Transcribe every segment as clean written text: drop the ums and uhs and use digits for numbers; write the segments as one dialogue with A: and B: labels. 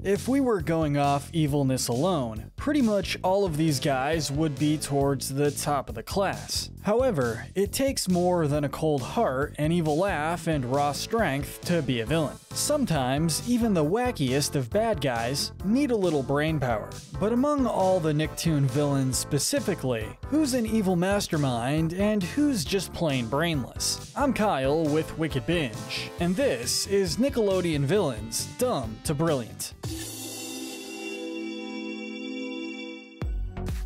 A: If we were going off evilness alone, pretty much all of these guys would be towards the top of the class. However, it takes more than a cold heart, an evil laugh, and raw strength to be a villain. Sometimes, even the wackiest of bad guys need a little brain power. But among all the Nicktoon villains specifically, who's an evil mastermind and who's just plain brainless? I'm Kyle with Wicked Binge, and this is Nickelodeon Villains Dumb to Brilliant.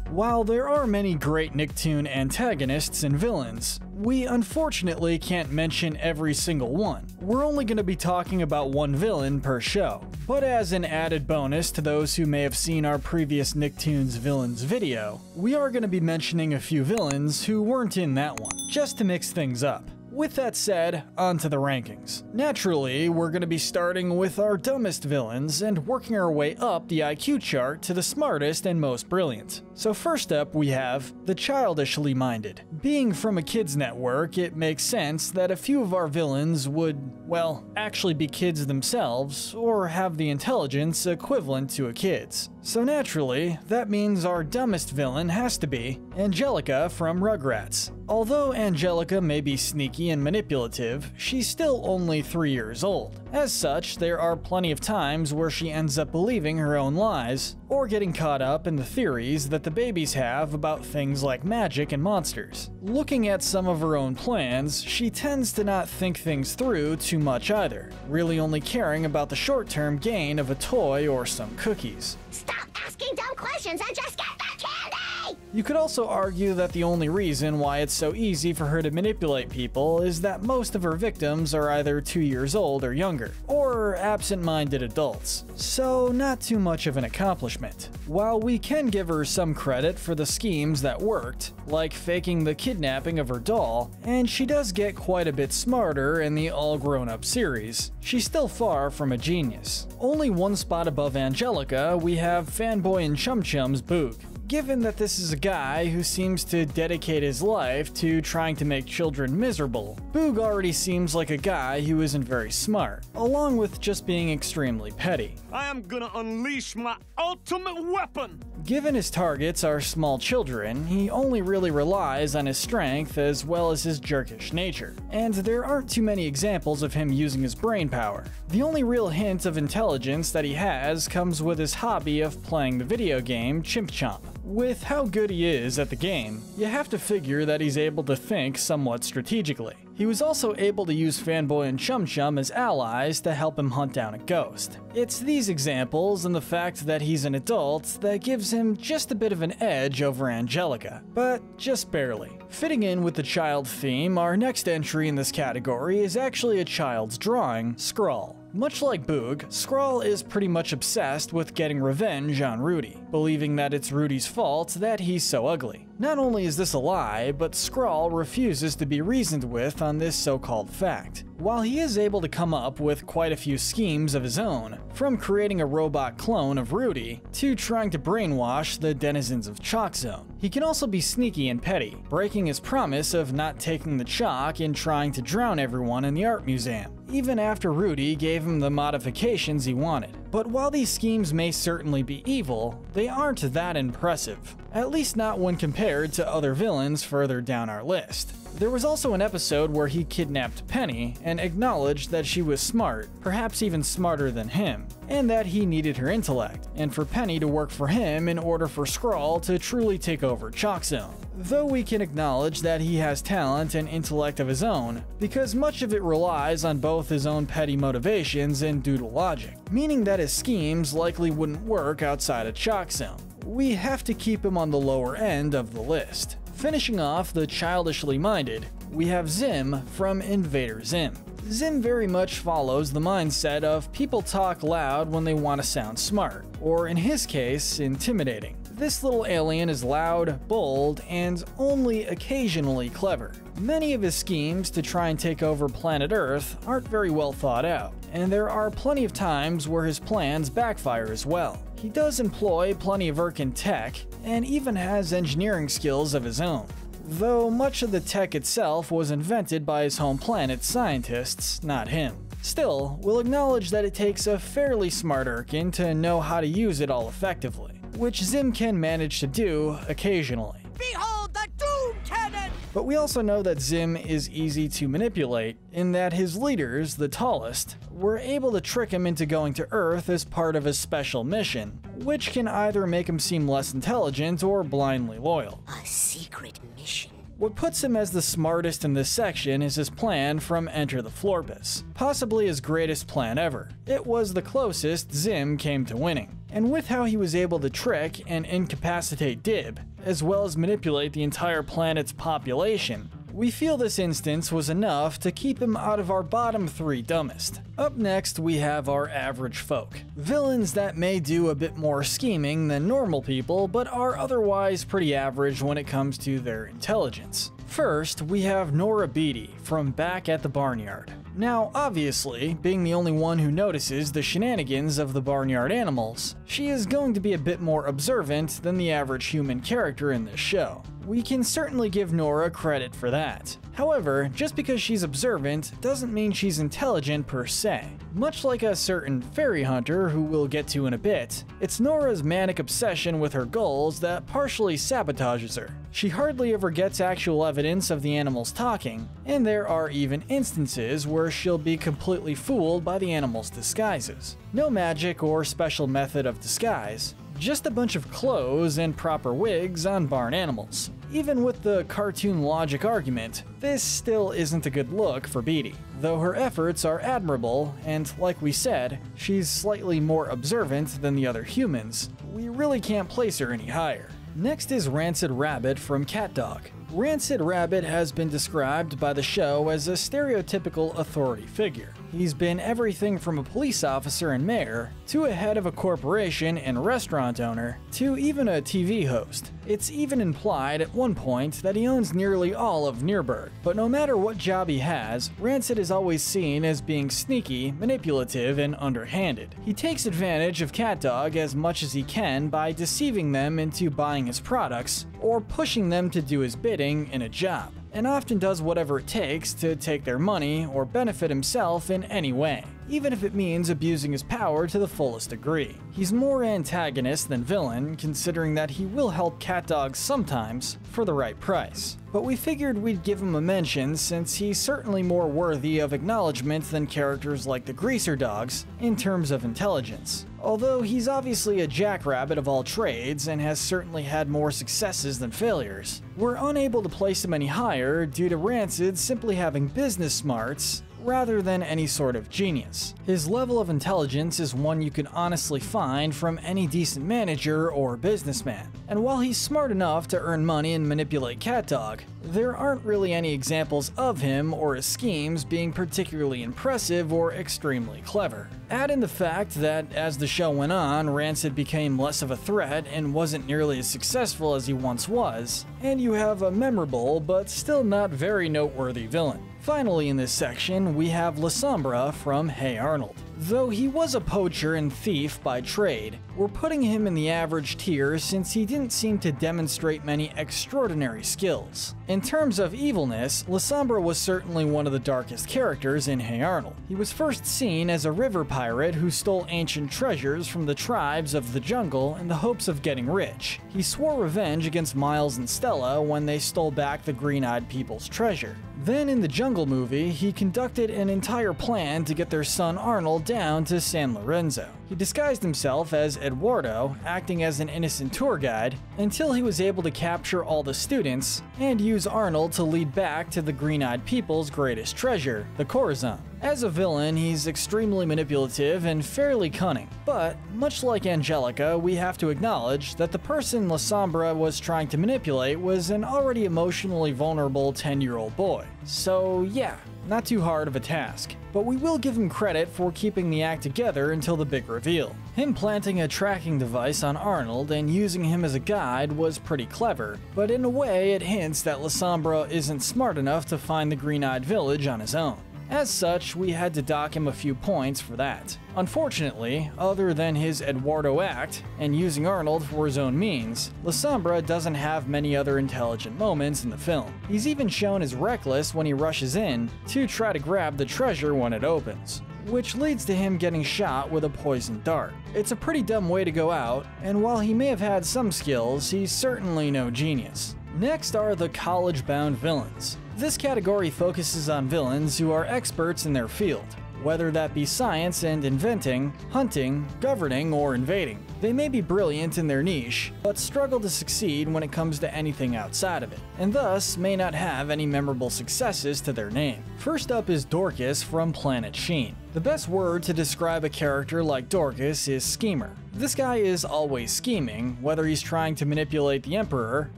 A: While there are many great Nicktoon antagonists and villains, we unfortunately can't mention every single one. We're only going to be talking about one villain per show. But as an added bonus to those who may have seen our previous Nicktoons villains video, we are going to be mentioning a few villains who weren't in that one, just to mix things up. With that said, on to the rankings. Naturally, we're going to be starting with our dumbest villains and working our way up the IQ chart to the smartest and most brilliant. So first up we have the childishly minded. Being from a kids network, it makes sense that a few of our villains would, well, actually be kids themselves or have the intelligence equivalent to a kid's. So naturally, that means our dumbest villain has to be Angelica from Rugrats. Although Angelica may be sneaky and manipulative, she's still only 3 years old. As such, there are plenty of times where she ends up believing her own lies, or getting caught up in the theories that the babies have about things like magic and monsters. Looking at some of her own plans, she tends to not think things through too much either, really only caring about the short-term gain of a toy or some cookies.
B: Stop asking dumb questions and just get the candy!
A: You could also argue that the only reason why it's so easy for her to manipulate people is that most of her victims are either 2 years old or younger, or absent-minded adults, so not too much of an accomplishment. While we can give her some credit for the schemes that worked, like faking the kidnapping of her doll, and she does get quite a bit smarter in the All Grown Up series, she's still far from a genius. Only one spot above Angelica, we have Fanboy and Chum Chum's Boog. Given that this is a guy who seems to dedicate his life to trying to make children miserable, Boog already seems like a guy who isn't very smart, along with just being extremely petty.
C: I am gonna unleash my ultimate weapon!
A: Given his targets are small children, he only really relies on his strength as well as his jerkish nature, and there aren't too many examples of him using his brain power. The only real hint of intelligence that he has comes with his hobby of playing the video game Chimp Chomp. With how good he is at the game, you have to figure that he's able to think somewhat strategically. He was also able to use Fanboy and Chum Chum as allies to help him hunt down a ghost. It's these examples and the fact that he's an adult that gives him just a bit of an edge over Angelica, but just barely. Fitting in with the child theme, our next entry in this category is actually a child's drawing, Skrull. Much like Boog, Skrull is pretty much obsessed with getting revenge on Rudy, believing that it's Rudy's fault that he's so ugly. Not only is this a lie, but Skrull refuses to be reasoned with on this so-called fact. While he is able to come up with quite a few schemes of his own, from creating a robot clone of Rudy to trying to brainwash the denizens of Chalk Zone, he can also be sneaky and petty, breaking his promise of not taking the chalk and trying to drown everyone in the art museum, even after Rudy gave him the modifications he wanted. But while these schemes may certainly be evil, they aren't that impressive, at least not when compared to other villains further down our list. There was also an episode where he kidnapped Penny and acknowledged that she was smart, perhaps even smarter than him, and that he needed her intellect, and for Penny to work for him in order for Skrull to truly take over Chalk Zone. Though we can acknowledge that he has talent and intellect of his own, because much of it relies on both his own petty motivations and doodle logic, meaning that his schemes likely wouldn't work outside of Chalk Zone. We have to keep him on the lower end of the list. Finishing off the childishly minded, we have Zim from Invader Zim. Zim very much follows the mindset of people talk loud when they want to sound smart, or in his case, intimidating. This little alien is loud, bold, and only occasionally clever. Many of his schemes to try and take over planet Earth aren't very well thought out, and there are plenty of times where his plans backfire as well. He does employ plenty of Irken tech, and even has engineering skills of his own, though much of the tech itself was invented by his home planet's scientists, not him. Still, we'll acknowledge that it takes a fairly smart Irkin to know how to use it all effectively, which Zim can manage to do occasionally.
D: Behold the Doom Cannon!
A: But we also know that Zim is easy to manipulate, in that his leaders, the tallest, were able to trick him into going to Earth as part of a special mission, which can either make him seem less intelligent or blindly loyal.
D: A secret mission.
A: What puts him as the smartest in this section is his plan from Enter the Florpus, possibly his greatest plan ever. It was the closest Zim came to winning. And with how he was able to trick and incapacitate Dib, as well as manipulate the entire planet's population, we feel this instance was enough to keep him out of our bottom 3 dumbest. Up next, we have our average folk. Villains that may do a bit more scheming than normal people, but are otherwise pretty average when it comes to their intelligence. First, we have Nora Beatty from Back at the Barnyard. Now, obviously, being the only one who notices the shenanigans of the barnyard animals, she is going to be a bit more observant than the average human character in this show. We can certainly give Nora credit for that. However, just because she's observant doesn't mean she's intelligent per se. Much like a certain fairy hunter who we'll get to in a bit, it's Nora's manic obsession with her goals that partially sabotages her. She hardly ever gets actual evidence of the animals talking, and there are even instances where she'll be completely fooled by the animals' disguises. No magic or special method of disguise, just a bunch of clothes and proper wigs on barn animals. Even with the cartoon logic argument, this still isn't a good look for Beatty. Though her efforts are admirable, and like we said, she's slightly more observant than the other humans, we really can't place her any higher. Next is Rancid Rabbit from CatDog. Rancid Rabbit has been described by the show as a stereotypical authority figure. He's been everything from a police officer and mayor, to a head of a corporation and restaurant owner, to even a TV host. It's even implied at one point that he owns nearly all of Nuremberg. But no matter what job he has, Rancid is always seen as being sneaky, manipulative, and underhanded. He takes advantage of CatDog as much as he can by deceiving them into buying his products, or pushing them to do his bidding in a job, and often does whatever it takes to take their money or benefit himself in any way, even if it means abusing his power to the fullest degree. He's more antagonist than villain, considering that he will help CatDog sometimes for the right price. But we figured we'd give him a mention since he's certainly more worthy of acknowledgement than characters like the Greaser Dogs in terms of intelligence. Although he's obviously a jackrabbit of all trades and has certainly had more successes than failures, we're unable to place him any higher due to Rancid simply having business smarts rather than any sort of genius. His level of intelligence is one you can honestly find from any decent manager or businessman. And while he's smart enough to earn money and manipulate CatDog, there aren't really any examples of him or his schemes being particularly impressive or extremely clever. Add in the fact that as the show went on, Rancid became less of a threat and wasn't nearly as successful as he once was, and you have a memorable but still not very noteworthy villain. Finally in this section, we have Lasombra from Hey Arnold. Though he was a poacher and thief by trade, we're putting him in the average tier since he didn't seem to demonstrate many extraordinary skills. In terms of evilness, Lasombra was certainly one of the darkest characters in Hey Arnold. He was first seen as a river pirate who stole ancient treasures from the tribes of the jungle in the hopes of getting rich. He swore revenge against Miles and Stella when they stole back the Green-Eyed People's treasure. Then in the Jungle movie, he conducted an entire plan to get their son Arnold down to San Lorenzo. He disguised himself as Eduardo, acting as an innocent tour guide, until he was able to capture all the students and use Arnold to lead back to the Green-Eyed People's greatest treasure, the Corazon. As a villain, he's extremely manipulative and fairly cunning, but much like Angelica, we have to acknowledge that the person Lasombra was trying to manipulate was an already emotionally vulnerable 10-year-old boy. So yeah, not too hard of a task. But we will give him credit for keeping the act together until the big reveal. Him planting a tracking device on Arnold and using him as a guide was pretty clever, but in a way it hints that Lasombra isn't smart enough to find the Green-Eyed Village on his own. As such, we had to dock him a few points for that. Unfortunately, other than his Eduardo act, and using Arnold for his own means, Lasombra doesn't have many other intelligent moments in the film. He's even shown as reckless when he rushes in to try to grab the treasure when it opens. which leads to him getting shot with a poisoned dart. It's a pretty dumb way to go out, and while he may have had some skills, he's certainly no genius. Next are the college-bound villains. This category focuses on villains who are experts in their field, whether that be science and inventing, hunting, governing, or invading. They may be brilliant in their niche, but struggle to succeed when it comes to anything outside of it, and thus may not have any memorable successes to their name. First up is Dorcas from Planet Sheen. The best word to describe a character like Dorcas is schemer. This guy is always scheming, whether he's trying to manipulate the Emperor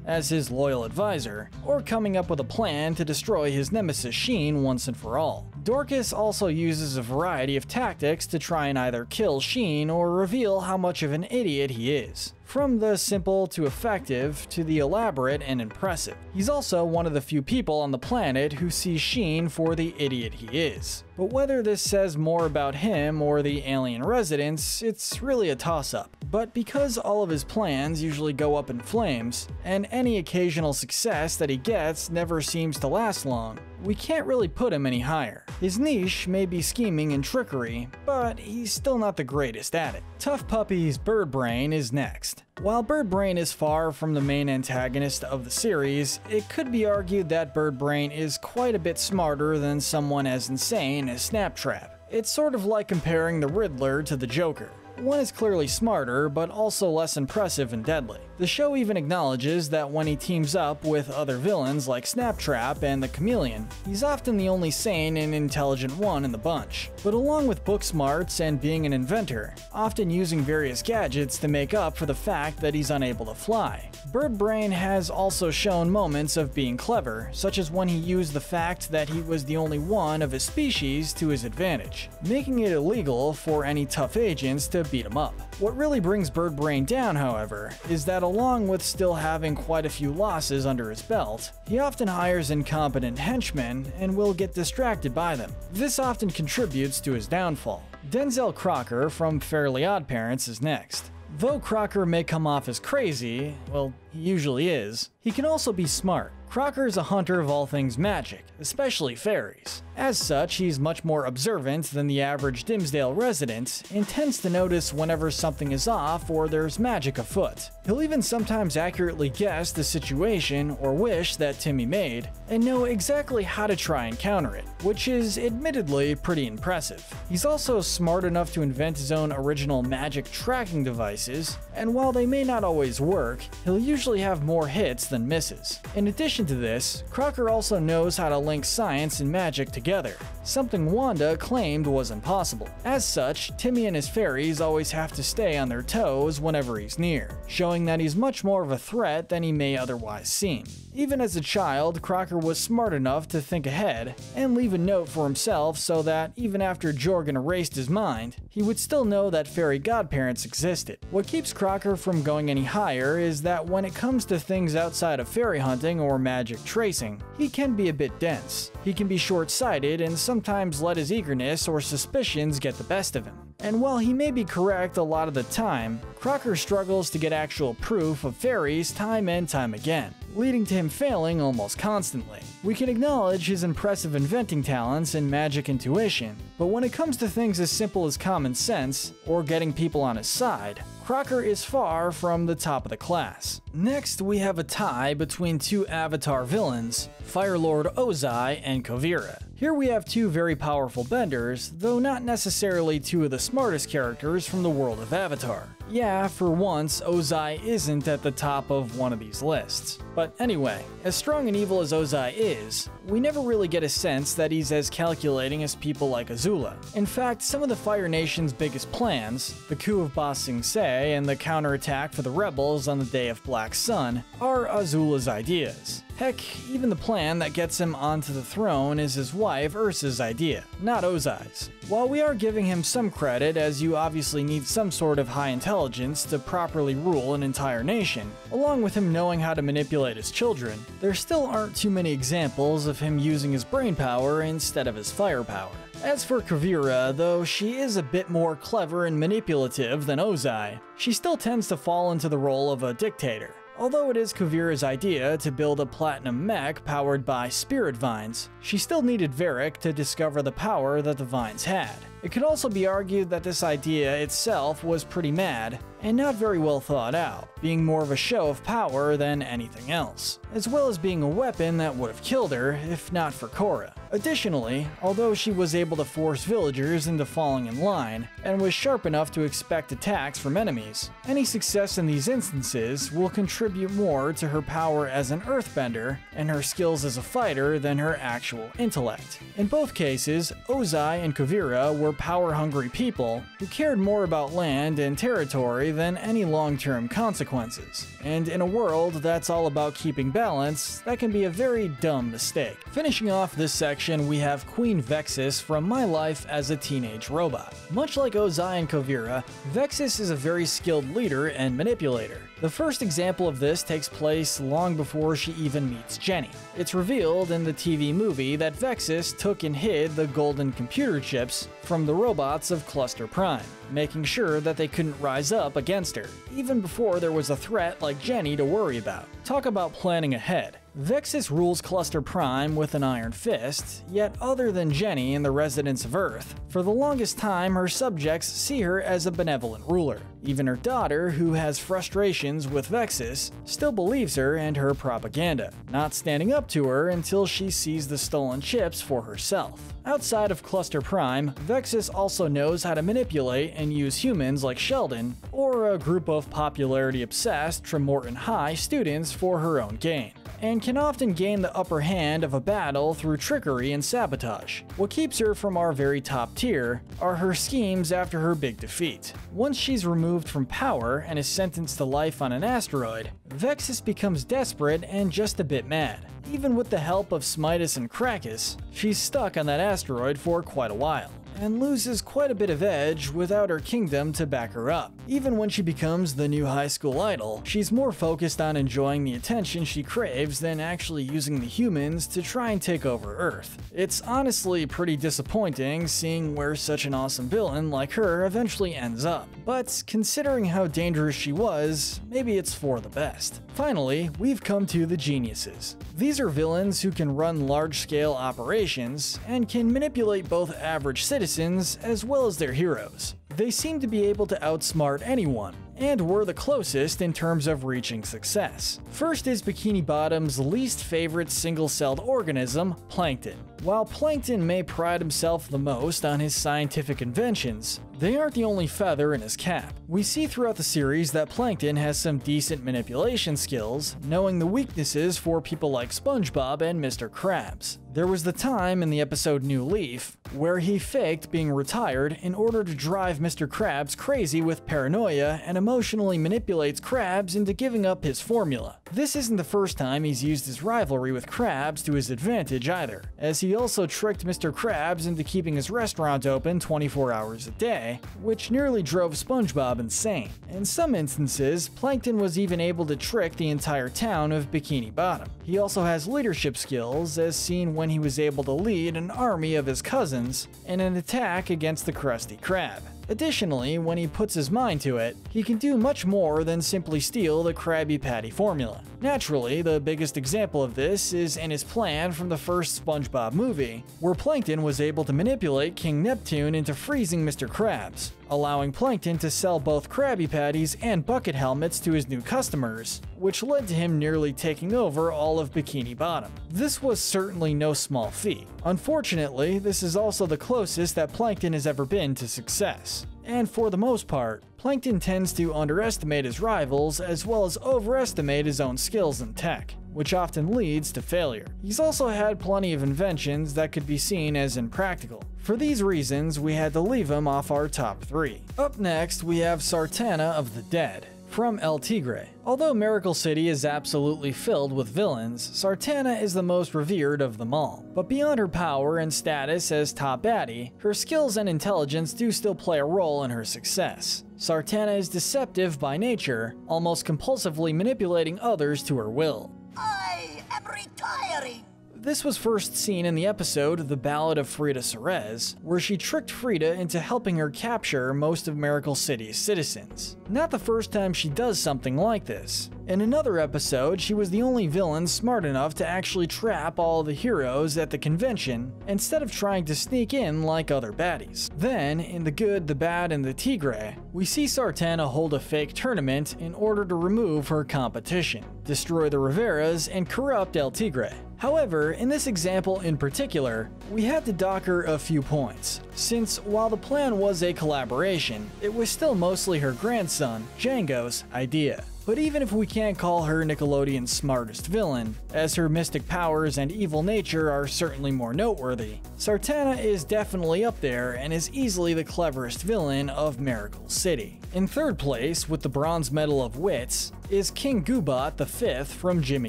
A: as his loyal advisor, or coming up with a plan to destroy his nemesis Sheen once and for all. Dorcas also uses a variety of tactics to try and either kill Sheen or reveal how much of an idiot he is. From the simple to effective to the elaborate and impressive. He's also one of the few people on the planet who see Sheen for the idiot he is. But whether this says more about him or the alien residents, it's really a toss-up. But because all of his plans usually go up in flames, and any occasional success that he gets never seems to last long, we can't really put him any higher. His niche may be scheming and trickery, but he's still not the greatest at it. Tough Puppy's Birdbrain is next. While Birdbrain is far from the main antagonist of the series, it could be argued that Birdbrain is quite a bit smarter than someone as insane as Snaptrap. It's sort of like comparing the Riddler to the Joker. One is clearly smarter, but also less impressive and deadly. The show even acknowledges that when he teams up with other villains like Snaptrap and the Chameleon, he's often the only sane and intelligent one in the bunch. But along with book smarts and being an inventor, often using various gadgets to make up for the fact that he's unable to fly, Birdbrain has also shown moments of being clever, such as when he used the fact that he was the only one of his species to his advantage, making it illegal for any tough agents to beat him up. What really brings Birdbrain down, however, is that along with still having quite a few losses under his belt, he often hires incompetent henchmen and will get distracted by them. This often contributes to his downfall. Denzel Crocker from Fairly OddParents is next. Though Crocker may come off as crazy, well, he usually is, he can also be smart. Crocker is a hunter of all things magic, especially fairies. As such, he's much more observant than the average Dimsdale resident and tends to notice whenever something is off or there's magic afoot. He'll even sometimes accurately guess the situation or wish that Timmy made and know exactly how to try and counter it, which is admittedly pretty impressive. He's also smart enough to invent his own original magic tracking devices, and while they may not always work, he'll usually have more hits than misses. In addition to this, Crocker also knows how to link science and magic together, something Wanda claimed was impossible. As such, Timmy and his fairies always have to stay on their toes whenever he's near, showing that he's much more of a threat than he may otherwise seem. Even as a child, Crocker was smart enough to think ahead and leave a note for himself so that even after Jorgen erased his mind, he would still know that fairy godparents existed. What keeps Crocker from going any higher is that when it comes to things outside of fairy hunting or magic tracing, he can be a bit dense. He can be short-sighted and sometimes let his eagerness or suspicions get the best of him. And while he may be correct a lot of the time, Crocker struggles to get actual proof of fairies time and time again, leading to him failing almost constantly. We can acknowledge his impressive inventing talents and magic intuition, but when it comes to things as simple as common sense or getting people on his side, Crocker is far from the top of the class. Next, we have a tie between two Avatar villains, Firelord Ozai and Kuvira. Here we have two very powerful benders, though not necessarily two of the smartest characters from the world of Avatar. Yeah, for once, Ozai isn't at the top of one of these lists. But anyway, as strong and evil as Ozai is, we never really get a sense that he's as calculating as people like Azula. In fact, some of the Fire Nation's biggest plans, the coup of Ba Sing Se and the counterattack for the rebels on the Day of Black Sun, are Azula's ideas. Heck, even the plan that gets him onto the throne is his wife Ursa's idea, not Ozai's. While we are giving him some credit, as you obviously need some sort of high intelligence to properly rule an entire nation, along with him knowing how to manipulate his children, there still aren't too many examples of him using his brainpower instead of his firepower. As for Kuvira, though she is a bit more clever and manipulative than Ozai, she still tends to fall into the role of a dictator. Although it is Kuvira's idea to build a platinum mech powered by spirit vines, she still needed Varric to discover the power that the vines had. It could also be argued that this idea itself was pretty mad and not very well thought out, being more of a show of power than anything else, as well as being a weapon that would have killed her if not for Korra. Additionally, although she was able to force villagers into falling in line and was sharp enough to expect attacks from enemies, any success in these instances will contribute more to her power as an earthbender and her skills as a fighter than her actual intellect. In both cases, Ozai and Kuvira were power-hungry people who cared more about land and territory than any long-term consequences. And in a world that's all about keeping balance, that can be a very dumb mistake. Finishing off this section, we have Queen Vexus from My Life as a Teenage Robot. Much like Ozai and Kuvira, Vexus is a very skilled leader and manipulator. The first example of this takes place long before she even meets Jenny. It's revealed in the TV movie that Vexus took and hid the golden computer chips from the robots of Cluster Prime, making sure that they couldn't rise up against her, even before there was a threat like Jenny to worry about. Talk about planning ahead. Vexus rules Cluster Prime with an iron fist, yet other than Jenny and the residents of Earth, for the longest time her subjects see her as a benevolent ruler. Even her daughter, who has frustrations with Vexus, still believes her and her propaganda, not standing up to her until she sees the stolen chips for herself. Outside of Cluster Prime, Vexus also knows how to manipulate and use humans like Sheldon, or a group of popularity-obsessed Tremorton High students for her own gain, and can often gain the upper hand of a battle through trickery and sabotage. What keeps her from our very top tier are her schemes after her big defeat. Once she's removed from power and is sentenced to life on an asteroid, Vexus becomes desperate and just a bit mad. Even with the help of Smitus and Krakus, she's stuck on that asteroid for quite a while, and loses quite a bit of edge without her kingdom to back her up. Even when she becomes the new high school idol, she's more focused on enjoying the attention she craves than actually using the humans to try and take over Earth. It's honestly pretty disappointing seeing where such an awesome villain like her eventually ends up, but considering how dangerous she was, maybe it's for the best. Finally, we've come to the geniuses. These are villains who can run large-scale operations and can manipulate both average citizens as well as their heroes. They seem to be able to outsmart anyone, and were the closest in terms of reaching success. First is Bikini Bottom's least favorite single-celled organism, Plankton. While Plankton may pride himself the most on his scientific inventions, they aren't the only feather in his cap. We see throughout the series that Plankton has some decent manipulation skills, knowing the weaknesses for people like SpongeBob and Mr. Krabs. There was the time in the episode New Leaf where he faked being retired in order to drive Mr. Krabs crazy with paranoia and emotionally manipulates Krabs into giving up his formula. This isn't the first time he's used his rivalry with Krabs to his advantage either, as he also tricked Mr. Krabs into keeping his restaurant open 24 hours a day, which nearly drove SpongeBob insane. In some instances, Plankton was even able to trick the entire town of Bikini Bottom. He also has leadership skills, as seen when he was able to lead an army of his cousins in an attack against the Krusty Krab. Additionally, when he puts his mind to it, he can do much more than simply steal the Krabby Patty formula. Naturally, the biggest example of this is in his plan from the first SpongeBob movie, where Plankton was able to manipulate King Neptune into freezing Mr. Krabs, allowing Plankton to sell both Krabby Patties and bucket helmets to his new customers, which led to him nearly taking over all of Bikini Bottom. This was certainly no small feat. Unfortunately, this is also the closest that Plankton has ever been to success. And for the most part, Plankton tends to underestimate his rivals as well as overestimate his own skills and tech, which often leads to failure. He's also had plenty of inventions that could be seen as impractical. For these reasons, we had to leave him off our top 3. Up next, we have Sartana of the Dead from El Tigre. Although Miracle City is absolutely filled with villains, Sartana is the most revered of them all. But beyond her power and status as top baddie, her skills and intelligence do still play a role in her success. Sartana is deceptive by nature, almost compulsively manipulating others to her will.
D: I am retiring.
A: This was first seen in the episode The Ballad of Frida Ceres, where she tricked Frida into helping her capture most of Miracle City's citizens. Not the first time she does something like this. In another episode, she was the only villain smart enough to actually trap all the heroes at the convention instead of trying to sneak in like other baddies. Then, in The Good, the Bad, and the Tigre, we see Sartana hold a fake tournament in order to remove her competition, destroy the Riveras, and corrupt El Tigre. However, in this example in particular, we had to dock her a few points, since while the plan was a collaboration, it was still mostly her grandson, Django's, idea. But even if we can't call her Nickelodeon's smartest villain, as her mystic powers and evil nature are certainly more noteworthy, Sartana is definitely up there and is easily the cleverest villain of Miracle City. In third place, with the Bronze Medal of Wits, is King Goobot V from Jimmy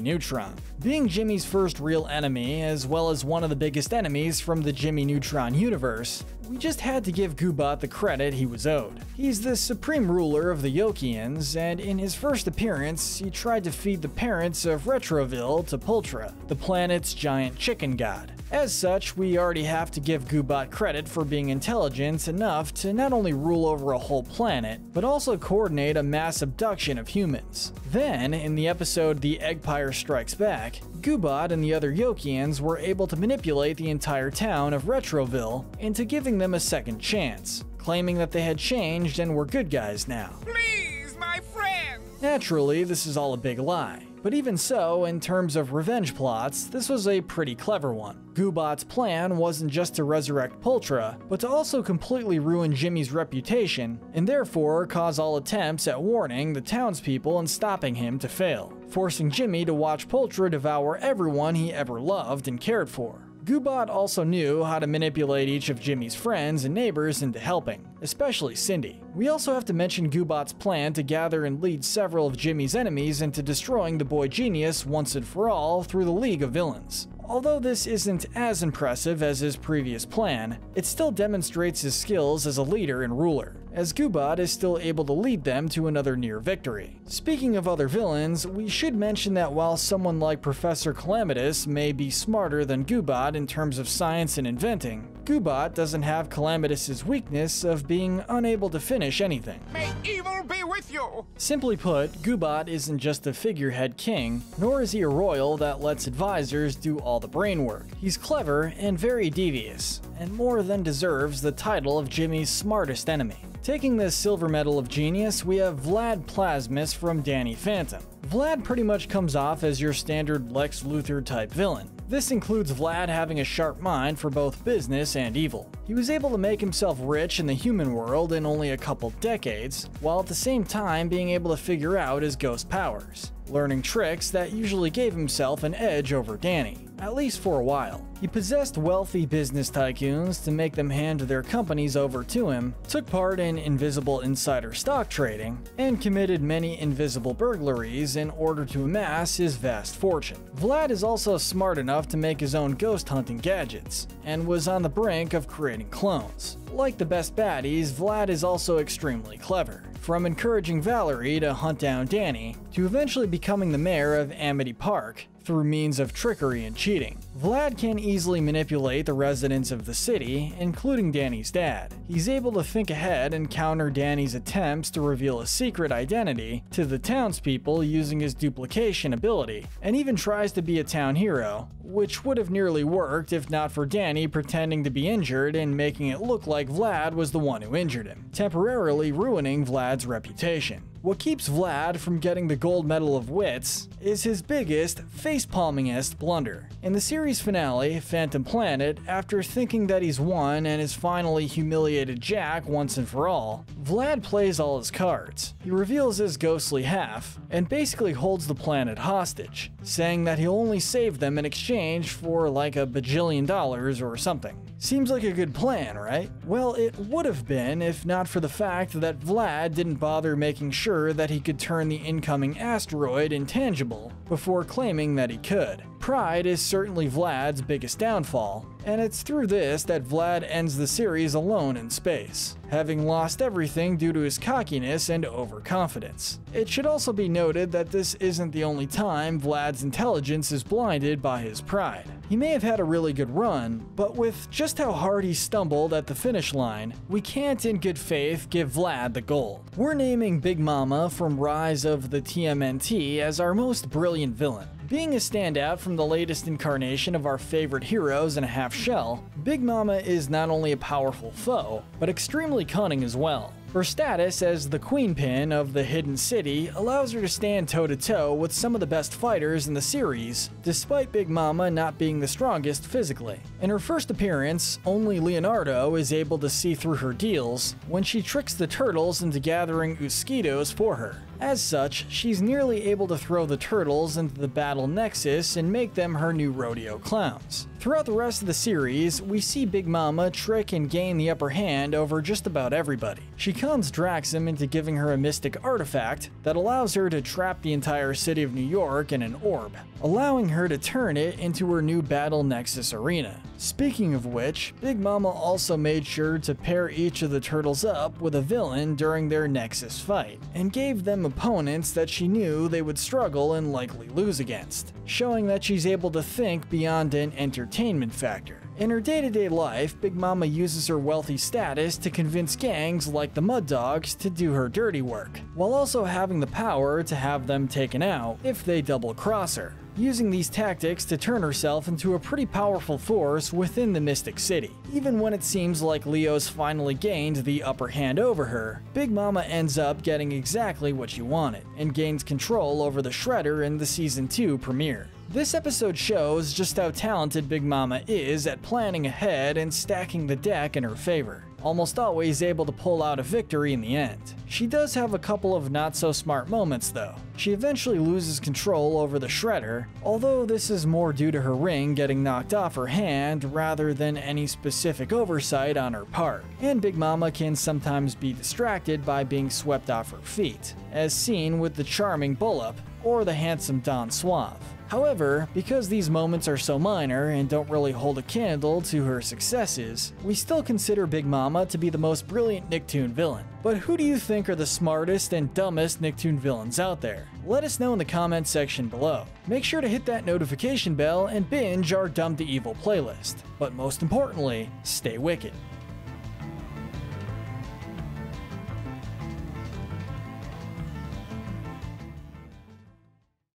A: Neutron. Being Jimmy's first real enemy, as well as one of the biggest enemies from the Jimmy Neutron universe, we just had to give Goobot the credit he was owed. He's the supreme ruler of the Yokians, and in his first appearance, he tried to feed the parents of Retroville to Pultra, the planet's giant chicken god. As such, we already have to give Goobot credit for being intelligent enough to not only rule over a whole planet, but also coordinate a mass abduction of humans. Then, in the episode The Eggpire Strikes Back, Goobot and the other Yokians were able to manipulate the entire town of Retroville into giving them a second chance, claiming that they had changed and were good guys now.
C: Please, my friend!
A: Naturally, this is all a big lie. But even so, in terms of revenge plots, this was a pretty clever one. Goobot's plan wasn't just to resurrect Pultra, but to also completely ruin Jimmy's reputation, and therefore cause all attempts at warning the townspeople and stopping him to fail, forcing Jimmy to watch Pultra devour everyone he ever loved and cared for. Goobot also knew how to manipulate each of Jimmy's friends and neighbors into helping, especially Cindy. We also have to mention Goobot's plan to gather and lead several of Jimmy's enemies into destroying the boy genius once and for all through the League of Villains. Although this isn't as impressive as his previous plan, it still demonstrates his skills as a leader and ruler, as Goobot is still able to lead them to another near victory. Speaking of other villains, we should mention that while someone like Professor Calamitous may be smarter than Goobot in terms of science and inventing, Goobot doesn't have Calamitus's weakness of being unable to finish anything.
C: May evil be with you!
A: Simply put, Goobot isn't just a figurehead king, nor is he a royal that lets advisors do all the brain work. He's clever and very devious, and more than deserves the title of Jimmy's smartest enemy. Taking the Silver Medal of Genius, we have Vlad Plasmus from Danny Phantom. Vlad pretty much comes off as your standard Lex Luthor type villain. This includes Vlad having a sharp mind for both business and evil. He was able to make himself rich in the human world in only a couple decades, while at the same time being able to figure out his ghost powers, learning tricks that usually gave himself an edge over Danny, at least for a while. He possessed wealthy business tycoons to make them hand their companies over to him, took part in invisible insider stock trading, and committed many invisible burglaries in order to amass his vast fortune. Vlad is also smart enough to make his own ghost hunting gadgets, and was on the brink of creating clones. Like the best baddies, Vlad is also extremely clever, from encouraging Valerie to hunt down Danny, to eventually becoming the mayor of Amity Park through means of trickery and cheating. Vlad can easily manipulate the residents of the city, including Danny's dad. He's able to think ahead and counter Danny's attempts to reveal a secret identity to the townspeople using his duplication ability, and even tries to be a town hero, which would have nearly worked if not for Danny pretending to be injured and making it look like Vlad was the one who injured him, temporarily ruining Vlad's reputation. What keeps Vlad from getting the Gold Medal of Wits is his biggest, face-palmingest blunder. In the series finale, Phantom Planet, after thinking that he's won and has finally humiliated Jack once and for all, Vlad plays all his cards. He reveals his ghostly half, and basically holds the planet hostage, saying that he'll only save them in exchange for like $1 bajillion or something. Seems like a good plan, right? Well, it would have been if not for the fact that Vlad didn't bother making sure that he could turn the incoming asteroid intangible before claiming that he could. Pride is certainly Vlad's biggest downfall, and it's through this that Vlad ends the series alone in space, having lost everything due to his cockiness and overconfidence. It should also be noted that this isn't the only time Vlad's intelligence is blinded by his pride. He may have had a really good run, but with just how hard he stumbled at the finish line, we can't in good faith give Vlad the gold. We're naming Big Mama from Rise of the TMNT as our most brilliant villain. Being a standout from the latest incarnation of our favorite heroes in a half shell, Big Mama is not only a powerful foe, but extremely cunning as well. Her status as the Queenpin of the Hidden City allows her to stand toe-to-toe with some of the best fighters in the series, despite Big Mama not being the strongest physically. In her first appearance, only Leonardo is able to see through her deals when she tricks the turtles into gathering Uskitos for her. As such, she's nearly able to throw the turtles into the Battle Nexus and make them her new rodeo clowns. Throughout the rest of the series, we see Big Mama trick and gain the upper hand over just about everybody. She cons Draxum into giving her a mystic artifact that allows her to trap the entire city of New York in an orb, allowing her to turn it into her new Battle Nexus arena. Speaking of which, Big Mama also made sure to pair each of the turtles up with a villain during their Nexus fight, and gave them opponents that she knew they would struggle and likely lose against, showing that she's able to think beyond an entertainment factor. In her day-to-day life, Big Mama uses her wealthy status to convince gangs like the Mud Dogs to do her dirty work, while also having the power to have them taken out if they double-cross her, using these tactics to turn herself into a pretty powerful force within the Mystic City. Even when it seems like Leo's finally gained the upper hand over her, Big Mama ends up getting exactly what she wanted, and gains control over the Shredder in the Season 2 premiere. This episode shows just how talented Big Mama is at planning ahead and stacking the deck in her favor, almost always able to pull out a victory in the end. She does have a couple of not-so-smart moments though. She eventually loses control over the Shredder, although this is more due to her ring getting knocked off her hand rather than any specific oversight on her part. And Big Mama can sometimes be distracted by being swept off her feet, as seen with the charming Bullup or the handsome Don Suave. However, because these moments are so minor and don't really hold a candle to her successes, we still consider Big Mama to be the most brilliant Nicktoon villain. But who do you think are the smartest and dumbest Nicktoon villains out there? Let us know in the comment section below. Make sure to hit that notification bell and binge our Dumb to Evil playlist. But most importantly, stay wicked.